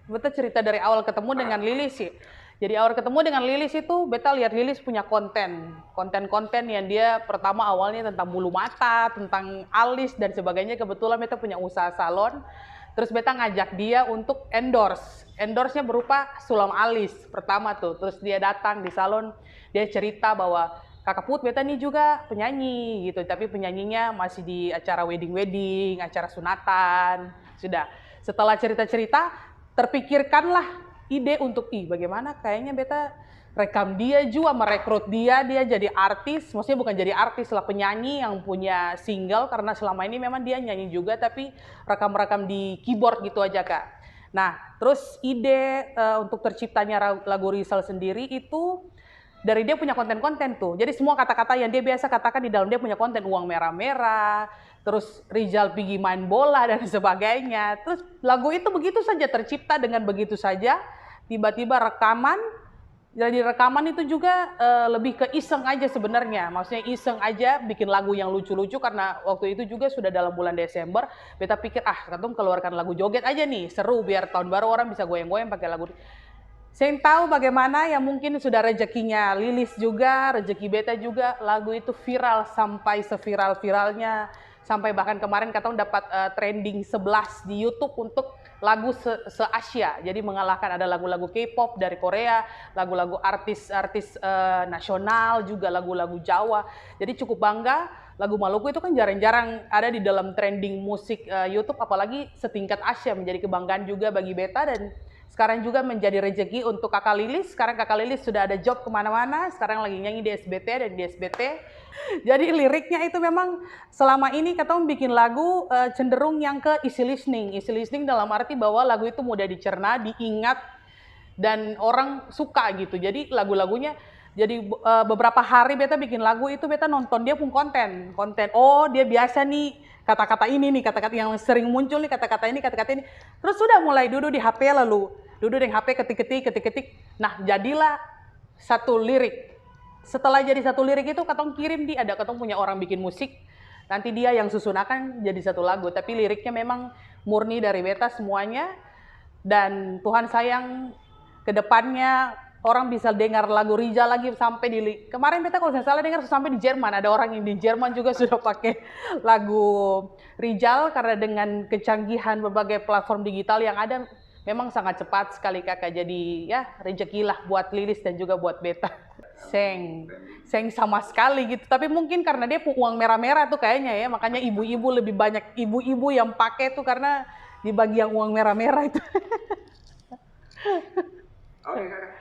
beta cerita dari awal ketemu dengan Lilis sih. Jadi awal ketemu dengan Lilis itu, beta lihat Lilis punya konten yang dia pertama awalnya tentang bulu mata, tentang alis dan sebagainya. Kebetulan beta punya usaha salon, terus beta ngajak dia untuk endorse-nya berupa sulam alis pertama tuh. Terus dia datang di salon, dia cerita bahwa kakak Put beta nih juga penyanyi gitu, tapi penyanyinya masih di acara wedding, acara sunatan. Sudah, setelah cerita-cerita, terpikirkanlah ide untuk bagaimana kayaknya beta rekam dia juga, merekrut dia jadi artis, maksudnya bukan jadi artis lah, penyanyi yang punya single, karena selama ini memang dia nyanyi juga tapi rekam-rekam di keyboard gitu aja Kak. Nah terus ide untuk terciptanya lagu Rizal sendiri itu dari dia punya konten-konten tuh. Jadi semua kata-kata yang dia biasa katakan di dalam dia punya konten, uang merah-merah, terus Rizal pergi main bola dan sebagainya. Terus lagu itu begitu saja tercipta dengan begitu saja. Tiba-tiba rekaman. Jadi rekaman itu juga lebih ke iseng aja sebenarnya. Maksudnya iseng aja bikin lagu yang lucu-lucu, karena waktu itu juga sudah dalam bulan Desember. Beta pikir katong keluarkan lagu joget aja nih, seru biar tahun baru orang bisa goyang-goyang pakai lagu. Saya tahu bagaimana ya, mungkin sudah rezekinya Lilis juga, rezeki beta juga, lagu itu viral sampai seviral-viralnya, sampai bahkan kemarin katong dapat trending 11 di YouTube untuk lagu se-Asia. Jadi mengalahkan ada lagu-lagu K-pop dari Korea, lagu-lagu artis-artis nasional, juga lagu-lagu Jawa. Jadi cukup bangga, lagu Maluku itu kan jarang-jarang ada di dalam trending musik YouTube, apalagi setingkat Asia, menjadi kebanggaan juga bagi beta. Dan sekarang juga menjadi rezeki untuk kakak Lilis. Sekarang kakak Lilis sudah ada job kemana-mana, sekarang lagi nyanyi di SBT dan di SBT. Jadi liriknya itu memang selama ini katong bikin lagu cenderung yang ke easy listening dalam arti bahwa lagu itu mudah dicerna, diingat, dan orang suka gitu. Jadi lagu-lagunya, jadi beberapa hari beta bikin lagu itu beta nonton dia pun konten. Oh dia biasa nih kata-kata ini nih, kata-kata yang sering muncul nih, kata-kata ini. Terus sudah mulai duduk di HP, lalu duduk di HP ketik-ketik. Nah jadilah satu lirik. Setelah jadi satu lirik itu katong kirim ada katong punya orang bikin musik. Nanti dia yang susunakan jadi satu lagu. Tapi liriknya memang murni dari beta semuanya. Dan Tuhan sayang kedepannya orang bisa dengar lagu Rizal lagi sampai di kemarin beta kalau saya salah dengar sampai di Jerman. Ada orang yang di Jerman juga sudah pakai lagu Rizal, karena dengan kecanggihan berbagai platform digital yang ada memang sangat cepat sekali kakak. Jadi ya rezekilah buat Lilis dan juga buat beta. Seng sama sekali gitu. Tapi mungkin karena dia uang merah-merah tuh kayaknya ya, makanya ibu-ibu lebih banyak ibu-ibu yang pakai tuh karena dibagi yang uang merah-merah itu. Oke, kakak.